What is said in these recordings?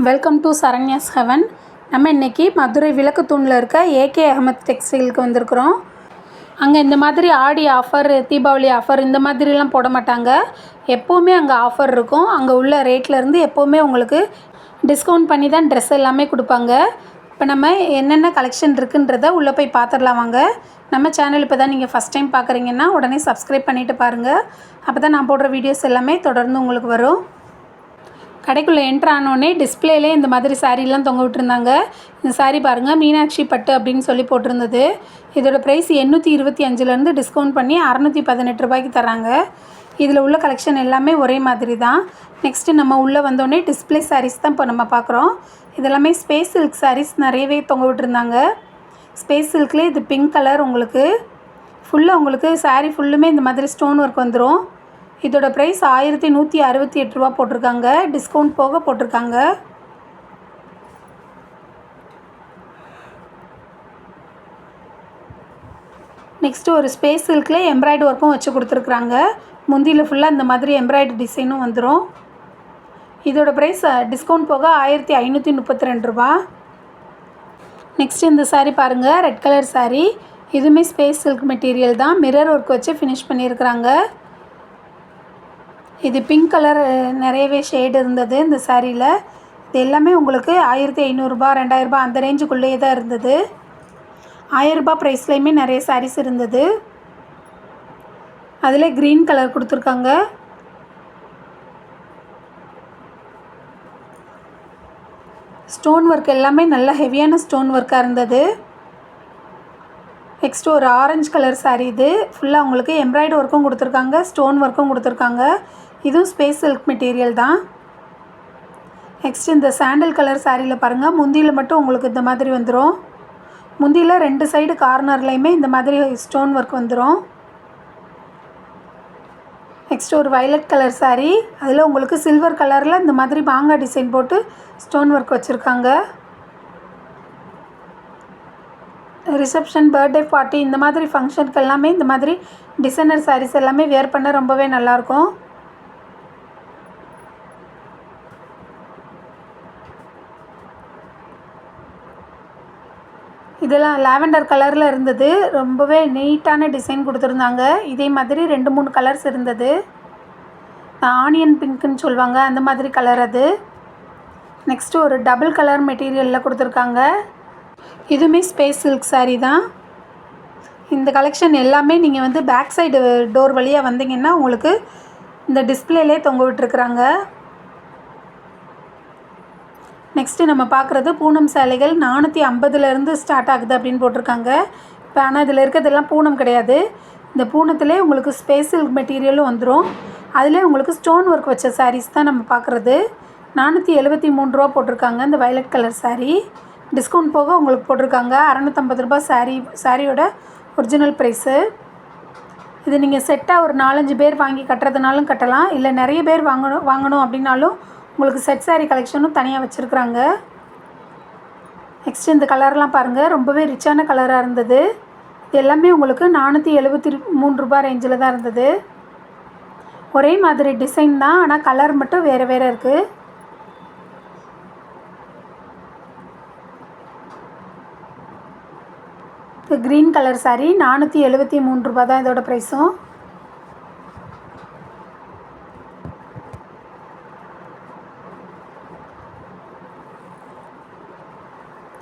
Welcome to Saranya's heaven. நம்ம இன்றைக்கி மதுரை விளக்குத்தூணில் இருக்க ஏகே அகமத் டெக்ஸ்டைலுக்கு வந்திருக்கிறோம். அங்கே இந்த மாதிரி ஆடி ஆஃபர், தீபாவளி ஆஃபர் இந்த மாதிரிலாம் போட மாட்டாங்க. எப்போவுமே அங்கே ஆஃபர் இருக்கும். அங்கே உள்ள ரேட்லேருந்து எப்போவுமே உங்களுக்கு டிஸ்கவுண்ட் பண்ணி தான் ட்ரெஸ் எல்லாமே கொடுப்பாங்க. இப்போ நம்ம என்னென்ன கலெக்ஷன் இருக்குன்றதை உள்ளே போய் பார்த்துடலாம் வாங்க. நம்ம சேனல் இப்போ தான் நீங்கள் ஃபஸ்ட் டைம் பார்க்குறீங்கன்னா உடனே சப்ஸ்கிரைப் பண்ணிவிட்டு பாருங்கள். அப்போ தான் நான் போடுற வீடியோஸ் எல்லாமே தொடர்ந்து உங்களுக்கு வரும். கடைக்குள்ளே என்ட்ரு ஆனோடனே டிஸ்பிளேலே இந்த மாதிரி சாரீலாம் தொங்க விட்டுருந்தாங்க. இந்த சாரீ பாருங்கள், மீனாட்சி பட்டு அப்படின்னு சொல்லி போட்டிருந்தது. இதோட ப்ரைஸ் 825லேருந்து டிஸ்கவுண்ட் பண்ணி 618 ரூபாய்க்கு தராங்க. இதில் உள்ள கலெக்ஷன் எல்லாமே ஒரே மாதிரி தான். நெக்ஸ்ட்டு நம்ம உள்ளே வந்தோடனே டிஸ்பிளே சாரீஸ் தான் இப்போ நம்ம பார்க்குறோம். இதெல்லாமே ஸ்பேஸ் சில்க் சாரீஸ் நிறையவே தொங்க விட்டுருந்தாங்க. ஸ்பேஸ் சில்க்லேயே இது பிங்க் கலர் உங்களுக்கு ஃபுல்லாக உங்களுக்கு சாரீ ஃபுல்லுமே இந்த மாதிரி ஸ்டோன் ஒர்க் வந்துடும். இதோட ப்ரைஸ் 1168 ரூபா போட்டிருக்காங்க. டிஸ்கவுண்ட் போக போட்டிருக்காங்க. நெக்ஸ்ட்டு ஒரு ஸ்பேஸ் சில்கில் எம்ப்ராய்டு ஒர்க்கும் வச்சு கொடுத்துருக்குறாங்க. முந்தியில் ஃபுல்லாக இந்த மாதிரி எம்ப்ராய்டு டிசைனும் வந்துடும். இதோட ப்ரைஸ் டிஸ்கவுண்ட் போக 1532 ரூபா. நெக்ஸ்ட்டு இந்த சாரீ பாருங்கள், ரெட் கலர் சாரீ. இதுவுமே ஸ்பேஸ் சில்க் மெட்டீரியல் தான். மிரர் ஒர்க் வச்சு ஃபினிஷ் பண்ணியிருக்கிறாங்க. இது பிங்க் கலர் நிறையவே ஷேடு இருந்தது இந்த சாரியில். இது எல்லாமே உங்களுக்கு 1500 ரூபா 2000 ரூபா அந்த ரேஞ்சுக்குள்ளேயே தான் இருந்தது. 1000 ரூபா ப்ரைஸ்லேயுமே நிறைய சாரீஸ் இருந்தது. அதில் க்ரீன் கலர் கொடுத்துருக்காங்க. ஸ்டோன் ஒர்க் எல்லாமே நல்ல ஹெவியான ஸ்டோன் ஒர்க்காக இருந்தது. நெக்ஸ்ட்டு ஒரு ஆரஞ்சு கலர் சாரீ. இது ஃபுல்லாக உங்களுக்கு எம்ப்ராய்டு ஒர்க்கும் கொடுத்துருக்காங்க, ஸ்டோன் ஒர்க்கும் கொடுத்துருக்காங்க. இதுவும் ஸ்பேஸ் சில்க் மெட்டீரியல் தான். நெக்ஸ்ட் இந்த சாண்டில் கலர் சாரியில் பாருங்கள், முந்தியில் மட்டும் உங்களுக்கு இந்த மாதிரி வந்துடும். முந்தியில் 2 சைடு கார்னர்லேயுமே இந்த மாதிரி ஸ்டோன் ஒர்க் வந்துடும். நெக்ஸ்ட் ஒரு வயலட் கலர் சாரீ. அதில் உங்களுக்கு சில்வர் கலரில் இந்த மாதிரி மாங்காய் டிசைன் போட்டு ஸ்டோன் ஒர்க் வச்சுருக்காங்க. ரிசப்ஷன், பர்த்டே பார்ட்டி இந்த மாதிரி ஃபங்க்ஷனுக்கு எல்லாமே இந்த மாதிரி டிசைனர் சாரீஸ் எல்லாமே வேர் பண்ண ரொம்பவே நல்லாயிருக்கும். இதெல்லாம் லாவெண்டர் கலரில் இருந்தது. ரொம்பவே நீட்டான டிசைன் கொடுத்துருந்தாங்க. இதே மாதிரி 2-3 கலர்ஸ் இருந்தது. ஆனியன் பிங்க்குன்னு சொல்லுவாங்க, அந்த மாதிரி கலர் அது. நெக்ஸ்ட்டு ஒரு டபுள் கலர் மெட்டீரியலில் கொடுத்துருக்காங்க. இதுவுமே ஸ்பேஸ் சில்க் சாரீ தான். இந்த கலெக்ஷன் எல்லாமே நீங்கள் வந்து பேக் சைடு டோர் வழியாக வந்தீங்கன்னா உங்களுக்கு இந்த டிஸ்பிளேலே தொங்க விட்டுருக்குறாங்க. நெக்ஸ்ட்டு நம்ம பார்க்குறது பூனம் சேலைகள் 450லேருந்து ஸ்டார்ட் ஆகுது அப்படின்னு போட்டிருக்காங்க. இப்போ ஆனால் இதில் இருக்கிறதெல்லாம் பூனம் கிடையாது. இந்த பூனத்திலே உங்களுக்கு ஸ்பேஸ் சில்க் மெட்டீரியலும் வந்துடும். அதிலே உங்களுக்கு ஸ்டோன் ஒர்க் வச்ச சாரீஸ் தான் நம்ம பார்க்குறது. 473 ரூபா போட்டிருக்காங்க இந்த வயலட் கலர் சாரீ. டிஸ்கவுண்ட் போக உங்களுக்கு போட்டிருக்காங்க 650 ரூபா சாரியோட ஒரிஜினல் ப்ரைஸு. இது நீங்கள் செட்டாக ஒரு 4-5 பேர் வாங்கி கட்டுறதுனாலும் கட்டலாம், இல்லை நிறைய பேர் வாங்கணும் அப்படின்னாலும் உங்களுக்கு செட் சாரீ கலெக்ஷனும் தனியாக வச்சுருக்குறாங்க. நெக்ஸ்ட் இந்த கலர்லாம் பாருங்கள், ரொம்பவே ரிச்சான கலராக இருந்தது. இது எல்லாமே உங்களுக்கு 473 ரூபா ரேஞ்சில் தான் இருந்தது. ஒரே மாதிரி டிசைன் தான், ஆனால் கலர் மட்டும் வேறு வேறு இருக்குது. இது க்ரீன் கலர் சாரீ 473 ரூபா தான் இதோட ப்ரைஸும்.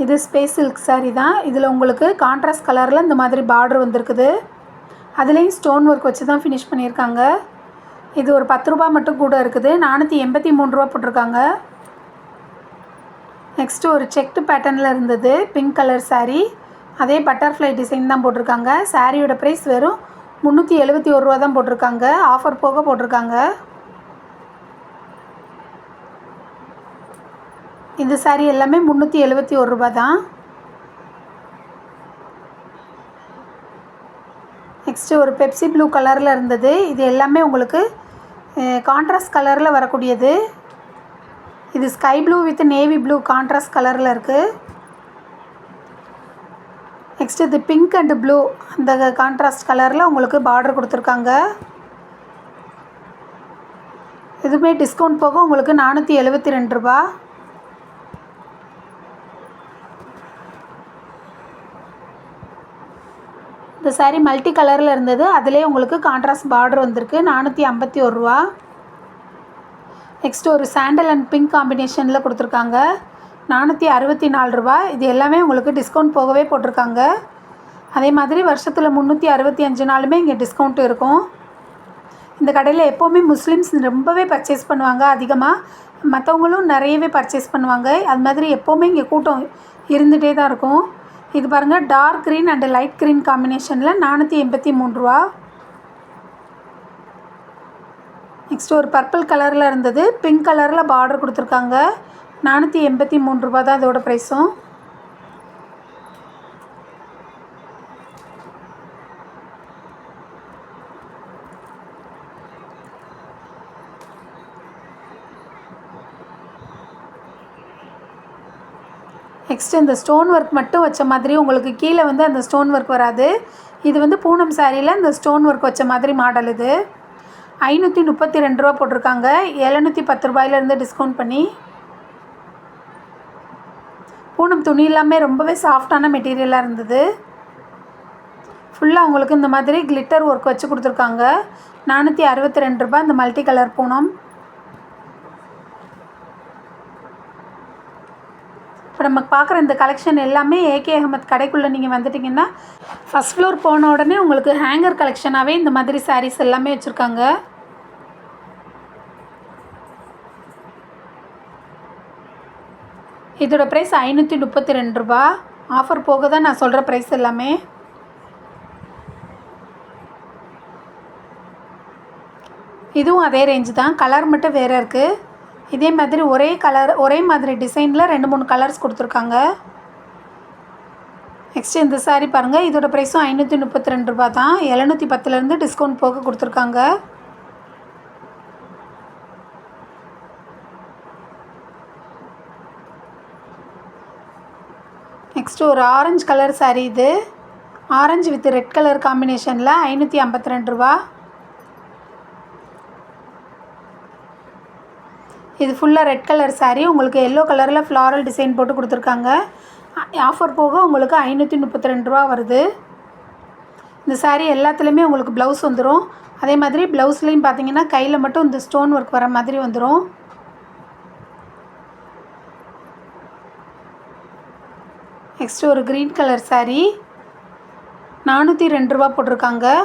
இது ஸ்பேஸ் சில்க் சாரீ தான். இதில் உங்களுக்கு கான்ட்ராஸ்ட் கலரில் இந்த மாதிரி பார்டர் வந்திருக்குது. அதுலேயும் ஸ்டோன் ஒர்க் வச்சு தான் ஃபினிஷ் பண்ணியிருக்காங்க. இது ஒரு 10 ரூபா மட்டும் கூட இருக்குது. 483 ரூபா போட்டிருக்காங்க. நெக்ஸ்ட்டு ஒரு செக்டு பேட்டர்னில் இருந்தது பிங்க் கலர் சாரீ. அதே பட்டர்ஃப்ளை டிசைன் தான் போட்டிருக்காங்க. சாரியோட ப்ரைஸ் வெறும் 371 ரூபா தான் போட்டிருக்காங்க. ஆஃபர் போக போட்டிருக்காங்க. இந்த சாரீ எல்லாமே 371 ரூபா தான். நெக்ஸ்ட்டு ஒரு பெப்சி ப்ளூ கலரில் இருந்தது. இது எல்லாமே உங்களுக்கு கான்ட்ராஸ்ட் கலரில் வரக்கூடியது. இது sky blue with navy blue contrast கலரில் இருக்குது. நெக்ஸ்ட்டு இது பிங்க் அண்டு ப்ளூ அந்த கான்ட்ராஸ்ட் கலரில் உங்களுக்கு பார்டர் கொடுத்துருக்காங்க. இதுவுமே டிஸ்கவுண்ட் போக உங்களுக்கு 472 ரூபா. இந்த சாரீ மல்டி கலரில் இருந்தது. அதிலே உங்களுக்கு கான்ட்ராஸ்ட் பார்டர் வந்திருக்கு. 451 ரூபா. நெக்ஸ்ட்டு ஒரு சாண்டல் அண்ட் பிங்க் காம்பினேஷனில் கொடுத்துருக்காங்க. 464 ரூபா. இது எல்லாமே உங்களுக்கு டிஸ்கவுண்ட் போகவே போட்டிருக்காங்க. அதே மாதிரி வருஷத்தில் 365 நாளுமே இங்கே டிஸ்கவுண்ட் இருக்கும். இந்த கடையில் எப்போவுமே முஸ்லீம்ஸ் ரொம்பவே பர்ச்சேஸ் பண்ணுவாங்க. அதிகமாக மற்றவங்களும் நிறையவே பர்ச்சேஸ் பண்ணுவாங்க. அது மாதிரி எப்போவுமே இங்கே கூட்டம் இருந்துகிட்டே தான் இருக்கும். இது பாருங்கள், dark green and light green காம்பினேஷனில் 483 ரூபா. நெக்ஸ்ட்டு ஒரு பர்பிள் கலரில் இருந்தது. பிங்க் கலரில் பார்டர் கொடுத்துருக்காங்க. 483 ரூபா தான் இதோட ப்ரைஸும். நெக்ஸ்ட்டு இந்த ஸ்டோன் ஒர்க் மட்டும் வச்ச மாதிரி உங்களுக்கு கீழே வந்து அந்த ஸ்டோன் ஒர்க் வராது. இது வந்து பூனம் சாரியில் இந்த ஸ்டோன் ஒர்க் வச்ச மாதிரி மாடல். இது 532 ரூபா போட்டிருக்காங்க. 710 ரூபாயிலேருந்து டிஸ்கவுண்ட் பண்ணி. பூனம் துணி எல்லாமே ரொம்பவே சாஃப்டான மெட்டீரியலாக இருந்தது. ஃபுல்லாக உங்களுக்கு இந்த மாதிரி கிளிட்டர் ஒர்க் வச்சு கொடுத்துருக்காங்க. 462 ரூபா இந்த மல்டி கலர் பூனம். இப்போ நம்ம பார்க்குற இந்த கலெக்ஷன் எல்லாமே ஏகே அகமத் கடைக்குள்ளே நீங்கள் வந்துட்டிங்கன்னா ஃபஸ்ட் ஃப்ளோர் போன உடனே உங்களுக்கு ஹேங்கர் கலெக்ஷனாகவே இந்த மாதிரி சாரீஸ் எல்லாமே வச்சுருக்காங்க. இதோட ப்ரைஸ் 532 ரூபா. ஆஃபர் போக தான் நான் சொல்கிற ப்ரைஸ் எல்லாமே. இதுவும் அதே ரேஞ்சு தான். கலர் மட்டும் வேறு இருக்குது. இதே மாதிரி ஒரே மாதிரி டிசைனில் 2-3 கலர்ஸ் கொடுத்துருக்காங்க. நெக்ஸ்ட்டு இந்த சாரீ பாருங்கள். இதோட ப்ரைஸும் 532 ரூபா தான். 710லேருந்து டிஸ்கவுண்ட் போக கொடுத்துருக்காங்க. நெக்ஸ்ட்டு ஒரு ஆரஞ்சு கலர் சாரீ. இது ஆரஞ்சு வித் ரெட் கலர் காம்பினேஷனில் 552 ரூபா. இது ஃபுல்லாக ரெட் கலர் சாரீ. உங்களுக்கு எல்லோ கலரில் ஃப்ளாரல் டிசைன் போட்டு கொடுத்துருக்காங்க. ஆஃபர் போக உங்களுக்கு 532 ரூபா வருது. இந்த சாரீ எல்லாத்துலேயுமே உங்களுக்கு ப்ளவுஸ் வந்துடும். அதே மாதிரி ப்ளவுஸ்லேயும் பார்த்தீங்கன்னா கையில் மட்டும் இந்த ஸ்டோன் ஒர்க் வர மாதிரி வந்துடும். நெக்ஸ்ட்டு ஒரு க்ரீன் கலர் சாரீ. 402 ரூபா போட்டிருக்காங்க.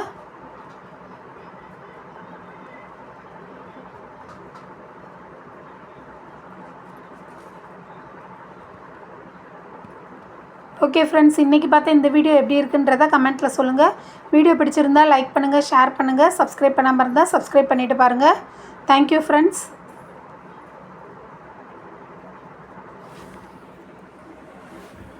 ஓகே ஃப்ரெண்ட்ஸ், இன்றைக்கி பார்த்த இந்த வீடியோ எப்படி இருக்குன்றதை கமெண்ட்டில் சொல்லுங்கள். வீடியோ பிடிச்சிருந்தால் லைக் பண்ணுங்கள், ஷேர் பண்ணுங்கள். சப்ஸ்கிரைப் பண்ணாமல் இருந்தால் சப்ஸ்கிரைப் பண்ணிவிட்டு பாருங்கள். Thank you friends.